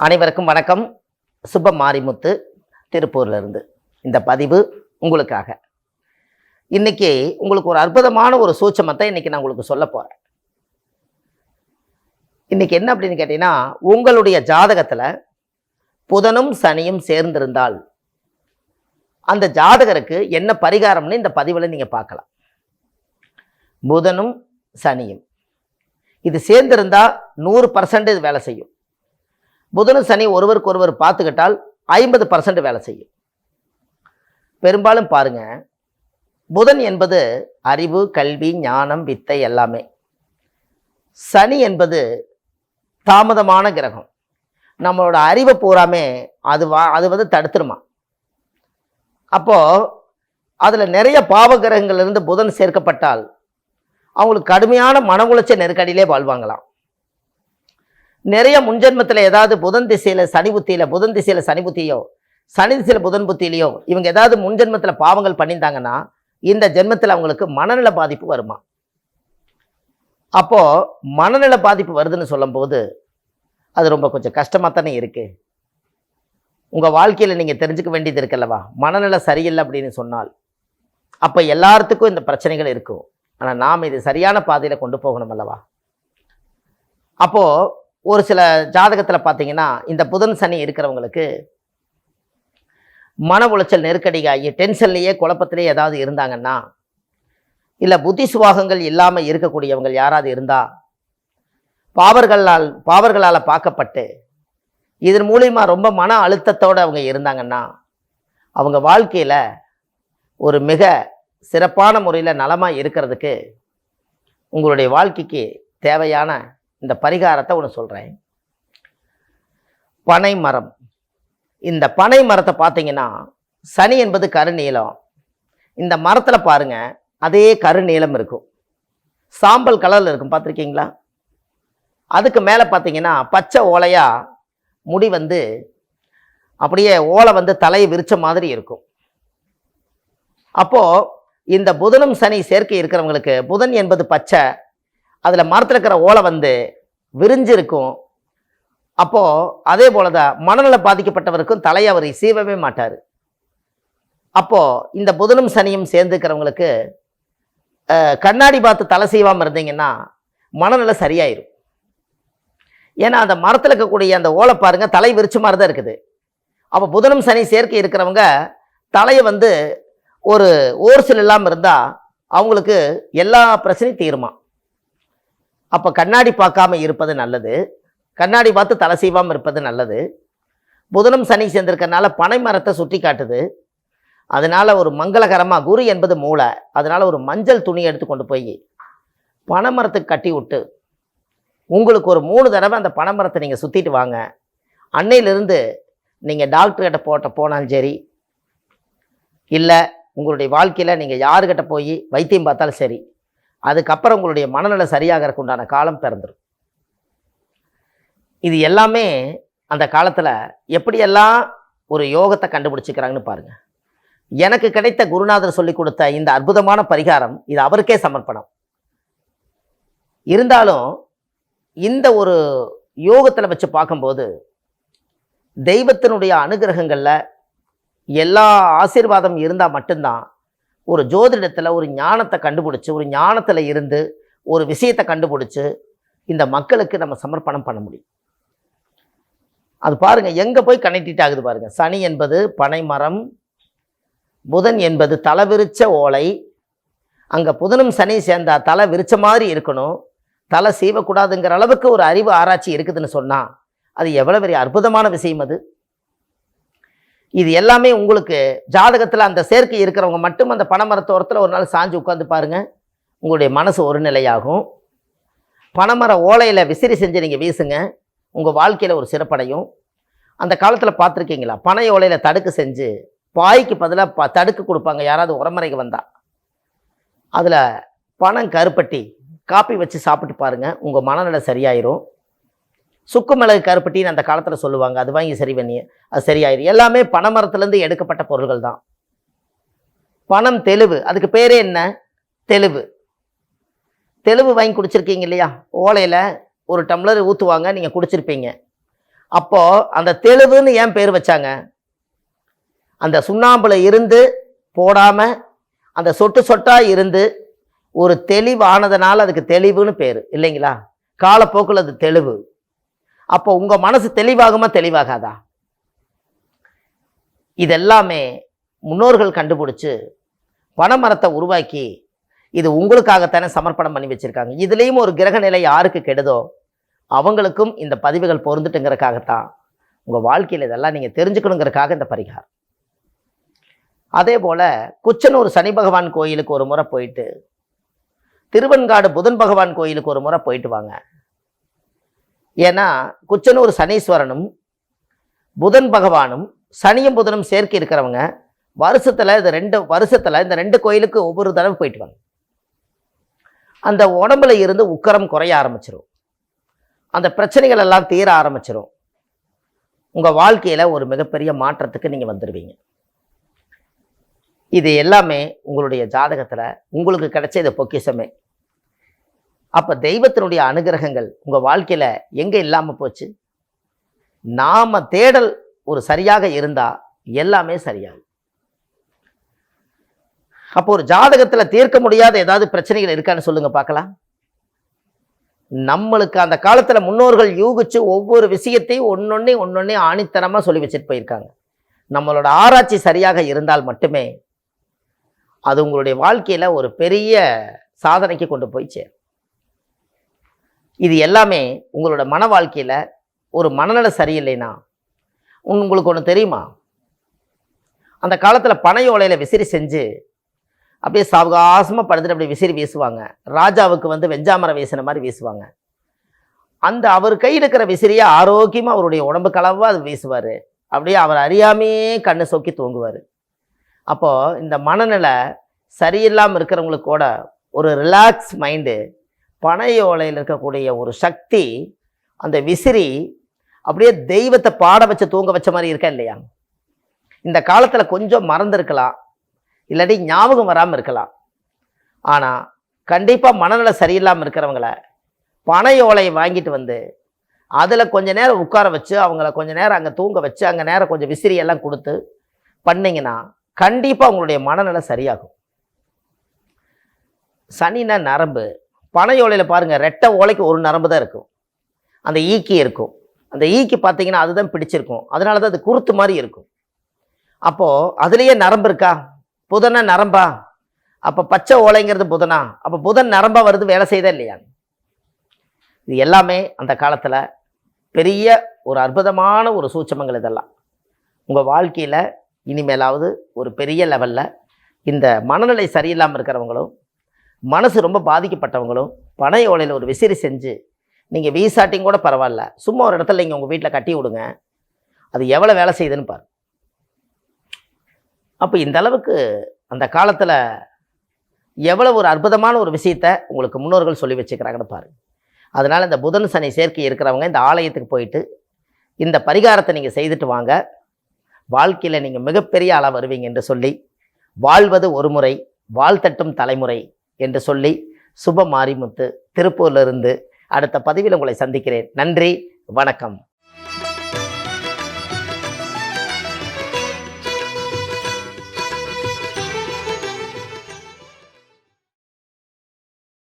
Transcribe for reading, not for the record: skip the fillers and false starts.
அனைவருக்கும் வணக்கம். சுப்ப மாரிமுத்து திருப்பூர்லேருந்து இந்த பதிவு உங்களுக்காக. இன்னைக்கு உங்களுக்கு ஒரு அற்புதமான ஒரு சூட்சமத்தை இன்னைக்கு நான் உங்களுக்கு சொல்ல போகிறேன். இன்னைக்கு என்ன அப்படின்னு கேட்டீங்கன்னா, உங்களுடைய ஜாதகத்தில் புதனும் சனியும் சேர்ந்திருந்தால் அந்த ஜாதகருக்கு என்ன பரிகாரம்னு இந்த பதிவில் நீங்கள் பார்க்கலாம். புதனும் சனியும் இது சேர்ந்திருந்தால் 100% இது வேலை செய்யும். புதனும் சனி ஒருவருக்கு ஒருவர் பார்த்துக்கிட்டால் 50% வேலை செய்யும். பெரும்பாலும் பாருங்க, புதன் என்பது அறிவு, கல்வி, ஞானம், வித்தை எல்லாமே. சனி என்பது தாமதமான கிரகம். நம்மளோட அறிவை பூராமே அது வந்து தடுத்துருமா. அப்போ அதில் நிறைய பாவ கிரகங்கள் இருந்து புதன் சேர்க்கப்பட்டால் அவங்களுக்கு கடுமையான மன உளைச்சல் நெருக்கடியிலே வாழ்வாங்களாம். நிறைய முன்ஜென்மத்தில் ஏதாவது புதன் திசையில் சனி புத்தியோ சனி திசையில் புதன் புத்தியிலையோ இவங்க ஏதாவது முன்ஜென்மத்தில் பாவங்கள் பண்ணியிருந்தாங்கன்னா இந்த ஜென்மத்தில் அவங்களுக்கு மனநல பாதிப்பு வருமா. அப்போது மனநல பாதிப்பு வருதுன்னு சொல்லும்போது அது ரொம்ப கொஞ்சம் கஷ்டமாக தானே இருக்குது. உங்கள் வாழ்க்கையில் நீங்கள் தெரிஞ்சுக்க வேண்டியது இருக்குல்லவா, மனநல சரியில்லை அப்படின்னு சொன்னால் அப்போ எல்லாத்துக்கும் இந்த பிரச்சனைகள் இருக்கும். ஆனால் நாம் இது சரியான பாதையில் கொண்டு போகணும் அல்லவா. அப்போது ஒரு சில ஜாதகத்தில் பார்த்தீங்கன்னா இந்த புதன் சனி இருக்கிறவங்களுக்கு மன உளைச்சல் நெருக்கடியாகி டென்ஷன்லேயே குழப்பத்திலேயே ஏதாவது இருந்தாங்கன்னா, இல்லை புத்தி சுவாகங்கள் இல்லாமல் இருக்கக்கூடியவங்க யாராவது இருந்தால் பாவர்களால் பார்க்கப்பட்டு இதன் மூலிமா ரொம்ப மன அழுத்தத்தோடு அவங்க இருந்தாங்கன்னா அவங்க வாழ்க்கையில் ஒரு மிக சிறப்பான முறையில் நலமாக இருக்கிறதுக்கு உங்களுடைய வாழ்க்கைக்கு தேவையான இந்த பரிகாரத்தை ஒன்று சொல்கிறேன். பனை மரம். இந்த பனை மரத்தை பார்த்தீங்கன்னா சனி என்பது கருநீலம். இந்த மரத்தில் பாருங்க அதே கருநீலம் இருக்கும், சாம்பல் கலரில் இருக்கும், பார்த்துருக்கீங்களா? அதுக்கு மேலே பார்த்தீங்கன்னா பச்சை ஓலையா முடி வந்து அப்படியே ஓலை வந்து தலையை விரிச்ச மாதிரி இருக்கும். அப்போது இந்த புதனும் சனி சேர்க்கை இருக்கிறவங்களுக்கு புதன் என்பது பச்சை, அதில் மரத்தில் இருக்கிற ஓலை வந்து விரிஞ்சு இருக்கும். அப்போது அதே போல தான் மனநல பாதிக்கப்பட்டவருக்கும் தலையை அவர் சீவவே மாட்டார். அப்போது இந்த புதனும் சனியும் சேர்ந்துக்கிறவங்களுக்கு கண்ணாடி பார்த்து தலை சீவாமல் இருந்தீங்கன்னா மனநல சரியாயிரும். ஏன்னா அந்த மரத்தில் இருக்கக்கூடிய அந்த ஓலை பாருங்க தலை விரிச்ச மாதிரி தான் இருக்குது. அப்போ புதனும் சனி சேர்க்கை இருக்கிறவங்க தலையை வந்து ஒரு ஓர்சில் இல்லாமல் இருந்தால் அவங்களுக்கு எல்லா பிரச்சனையும் தீருமா. அப்போ கண்ணாடி பார்க்காம இருப்பது நல்லது, கண்ணாடி பார்த்து தலை சீவாமல் இருப்பது நல்லது. புதனும் சனி சேர்ந்திருக்கிறதுனால பனை மரத்தை சுட்டி காட்டுது. அதனால் ஒரு மங்களகரமாக, குரு என்பது மூளை, அதனால் ஒரு மஞ்சள் துணி எடுத்து கொண்டு போய் பனை மரத்துக்கு கட்டி விட்டு உங்களுக்கு ஒரு 3 தடவை அந்த பனை மரத்தை நீங்கள் சுற்றிட்டு வாங்க. அன்னையிலிருந்து நீங்கள் டாக்டர்கிட்ட போனாலும் சரி, இல்லை உங்களுடைய வாழ்க்கையில் நீங்கள் யாருக்கிட்ட போய் வைத்தியம் பார்த்தாலும் சரி, அதுக்கப்புறம் உங்களுடைய மனநல சரியாகிறதுக்கு உண்டான காலம் பிறந்துடும். இது எல்லாமே அந்த காலத்தில் எப்படியெல்லாம் ஒரு யோகத்தை கண்டுபிடிச்சிக்கிறாங்கன்னு பாருங்கள். எனக்கு கிடைத்த குருநாதர் சொல்லி கொடுத்த இந்த அற்புதமான பரிகாரம் இது அவருக்கே சமர்ப்பணம். இருந்தாலும் இந்த ஒரு யோகத்தில் வச்சு பார்க்கும்போது தெய்வத்தினுடைய அனுகிரகங்களில் எல்லா ஆசீர்வாதம் இருந்தால் மட்டும்தான் ஒரு ஜோதிடத்தில் ஒரு ஞானத்தை கண்டுபிடிச்சி, ஒரு ஞானத்தில் இருந்து ஒரு விஷயத்தை கண்டுபிடிச்சி இந்த மக்களுக்கு நம்ம சமர்ப்பணம் பண்ண முடியும். அது பாருங்கள் எங்கே போய் கனெக்டிட் ஆகுது பாருங்கள். சனி என்பது பனை மரம், புதன் என்பது தலை விரிச்ச ஓலை. அங்கே புதனும் சனி சேர்ந்தா தலை விரிச்ச மாதிரி இருக்கணும், தலை சீவக்கூடாதுங்கிற அளவுக்கு ஒரு அறிவு ஆராய்ச்சி இருக்குதுன்னு சொன்னால் அது எவ்வளோ பெரிய அற்புதமான விஷயம் அது. இது எல்லாமே உங்களுக்கு ஜாதகத்தில் அந்த சேர்க்கை இருக்கிறவங்க மட்டும் அந்த பனைமரத்தோரத்தில் ஒரு நாள் சாஞ்சு உட்காந்து பாருங்கள், உங்களுடைய மனசு ஒரு நிலையாகும். பனைமர ஓலையில் விசிறி செஞ்சு நீங்கள் வீசுங்க, உங்கள் வாழ்க்கையில் ஒரு சிறப்படையும். அந்த காலத்தில் பார்த்துருக்கீங்களா, பனை ஓலையில் தடுக்கு செஞ்சு பாய்க்கு பதிலாக தடுக்கு கொடுப்பாங்க யாராவது உரமுறைக்கு வந்தால். அதில் பனம் கருப்பட்டி காப்பி வச்சு சாப்பிட்டு பாருங்கள், உங்கள் மனநல சரியாயிரும். சுக்கு மிளகு கருப்பட்டின்னு அந்த காலத்தில் சொல்லுவாங்க, அது வாங்கி சரி பண்ணி அது சரியாயிரும். எல்லாமே பனைமரத்துலேருந்து எடுக்கப்பட்ட பொருள்கள் தான். பனம் தெளிவு, அதுக்கு பேரே என்ன, தெளிவு. தெளிவு வாங்கி குடிச்சிருக்கீங்க இல்லையா, ஓலையில் ஒரு டம்ளர் ஊற்றுவாங்க, நீங்கள் குடிச்சிருப்பீங்க. அப்போ அந்த தெளிவுன்னு ஏன் பேர் வச்சாங்க? அந்த சுண்ணாம்புல இருந்து போடாம அந்த சொட்டு சொட்டா இருந்து ஒரு தெளிவானதுனால அதுக்கு தெளிவுன்னு பேர் இல்லைங்களா? காலப்போக்கில் அது தெளிவு. அப்போ உங்க மனசு தெளிவாகுமா தெளிவாகாதா? இதெல்லாமே முன்னோர்கள் கண்டுபிடிச்சு பனைமரத்தை உருவாக்கி இது உங்களுக்காகத்தானே சமர்ப்பணம் பண்ணி வச்சிருக்காங்க. இதுலேயும் ஒரு கிரக நிலை யாருக்கு கெடுதோ அவங்களுக்கும் இந்த பதிவுகள் பொருந்துட்டுங்கிறதுக்காகத்தான் உங்கள் வாழ்க்கையில் இதெல்லாம் நீங்கள் தெரிஞ்சுக்கணுங்கிறதுக்காக இந்த பரிகாரம். அதே போல் குச்சனூர் சனி பகவான் கோயிலுக்கு ஒரு முறை போயிட்டு, திருவெண்காடு புதன் பகவான் கோயிலுக்கு ஒரு முறை போயிட்டு வாங்க. ஏன்னா குச்சனூர் சனீஸ்வரனும் புதன் பகவானும் சனியும் புதனும் சேர்க்கை இருக்கிறவங்க வருஷத்தில் இந்த ரெண்டு கோயிலுக்கு ஒவ்வொரு தடவை போயிட்டு வாங்க. அந்த உடம்புல இருந்து உக்கரம் குறைய ஆரம்பிச்சிடும், அந்த பிரச்சனைகள் எல்லாம் தீர ஆரம்பிச்சிடும். உங்கள் வாழ்க்கையில் ஒரு மிகப்பெரிய மாற்றத்துக்கு நீங்கள் வந்துடுவீங்க. இது எல்லாமே உங்களுடைய ஜாதகத்தில் உங்களுக்கு கிடைச்ச இது பொக்கிஷமே. அப்போ தெய்வத்தினுடைய அனுகிரகங்கள் உங்கள் வாழ்க்கையில் எங்கே இல்லாமல் போச்சு? நாம் தேடல் ஒரு சரியாக இருந்தால் எல்லாமே சரியாகும். அப்போ ஒரு ஜாதகத்தில் தீர்க்க முடியாத ஏதாவது பிரச்சனைகள் இருக்கான்னு சொல்லுங்க பார்க்கலாம். நம்மளுக்கு அந்த காலத்தில் முன்னோர்கள் யூகிச்சு ஒவ்வொரு விஷயத்தையும் ஒன்னொன்னே ஆணித்தனமாக சொல்லி வச்சுட்டு போயிருக்காங்க. நம்மளோட ஆராய்ச்சி சரியாக இருந்தால் மட்டுமே அது உங்களுடைய வாழ்க்கையில் ஒரு பெரிய சாதனைக்கு கொண்டு போய் சேரும். இது எல்லாமே உங்களோட மன வாழ்க்கையில் ஒரு மனநல சரியில்லைன்னா உங்களுக்கு ஒன்று தெரியுமா? அந்த காலத்தில் பனை ஓலையில் விசிறி செஞ்சு அப்படியே சாவகாசமாக படுத்துட்டு அப்படியே விசிறி வீசுவாங்க. ராஜாவுக்கு வெஞ்சாமரம் வீசின மாதிரி வீசுவாங்க. அந்த அவர் கையில் இருக்கிற விசிறியை ஆரோக்கியமாக அவருடைய உடம்பு கலவாக அது வீசுவார். அப்படியே அவர் அறியாமையே கண்ணு சொக்கி தூங்குவார். அப்போது இந்த மனநிலை சரியில்லாமல் இருக்கிறவங்களுக்கு கூட ஒரு ரிலாக்ஸ் மைண்டு, பனை ஓலையில் இருக்கக்கூடிய ஒரு சக்தி, அந்த விசிறி அப்படியே தெய்வத்தை பாட வச்சு தூங்க வச்ச மாதிரி இருக்கா இல்லையா? இந்த காலத்தில் கொஞ்சம் மறந்துருக்கலாம், இல்லாட்டி ஞாபகம் வராமல் இருக்கலாம். ஆனால் கண்டிப்பாக மனநிலை சரியில்லாமல் இருக்கிறவங்கள பனை ஓலையை வாங்கிட்டு அதில் கொஞ்ச நேரம் உட்கார வச்சு அவங்கள கொஞ்ச நேரம் அங்கே தூங்க வச்சு அங்கே நேரம் கொஞ்சம் விசிறியெல்லாம் கொடுத்து பண்ணிங்கன்னா கண்டிப்பாக உங்களுடைய மனநிலை சரியாகும். சனினா நரம்பு. பனை ஓலையில் பாருங்கள், ரெட்டை ஓலைக்கு ஒரு நரம்பு தான் இருக்கும், அந்த ஈக்கி இருக்கும். அந்த ஈக்கி பார்த்தீங்கன்னா அதுதான் பிடிச்சிருக்கும், அதனால தான் அது குருத்து மாதிரி இருக்கும். அப்போது அதுலேயே நரம்பு இருக்கா? புதனா நரம்பா? அப்போ பச்சை ஓலைங்கிறது புதனா? அப்போ புதன் நரம்பா வருது, வேலை செய்தா இல்லையா? இது எல்லாமே அந்த காலத்தில் பெரிய ஒரு அற்புதமான ஒரு சூட்சமங்கள். இதெல்லாம் உங்கள் வாழ்க்கையில் இனிமேலாவது ஒரு பெரிய லெவலில் இந்த மனநிலை சரியில்லாமல் இருக்கிறவங்களும் மனசு ரொம்ப பாதிக்கப்பட்டவங்களும் பனை ஓலையில் ஒரு விசிறி செஞ்சு நீங்கள் வீசாட்டிங் கூட பரவாயில்ல, சும்மா ஒரு இடத்துல நீங்கள் உங்கள் வீட்டில் கட்டி விடுங்க, அது எவ்வளோ வேலை செய்யுதுன்னு பாரு. அப்போ இந்த அளவுக்கு அந்த காலத்தில் எவ்வளோ ஒரு அற்புதமான ஒரு விஷயத்தை உங்களுக்கு முன்னோர்கள் சொல்லி வச்சுக்கிறாங்கன்னு பாருங்க. அதனால் இந்த புதன் சனி சேர்க்கை இருக்கிறவங்க இந்த ஆலயத்துக்கு போயிட்டு இந்த பரிகாரத்தை நீங்கள் செய்துட்டு வாங்க. வாழ்க்கையில் நீங்கள் மிகப்பெரிய ஆளாக வருவீங்க என்று சொல்லி, வாழ்வது ஒரு முறை வாழ்த்தட்டும் தலைமுறை என்று சொல்லி, சுப மாரிமுத்து திருப்பூரிலிருந்து அடுத்த பதிவில் உங்களை சந்திக்கிறேன். நன்றி, வணக்கம்.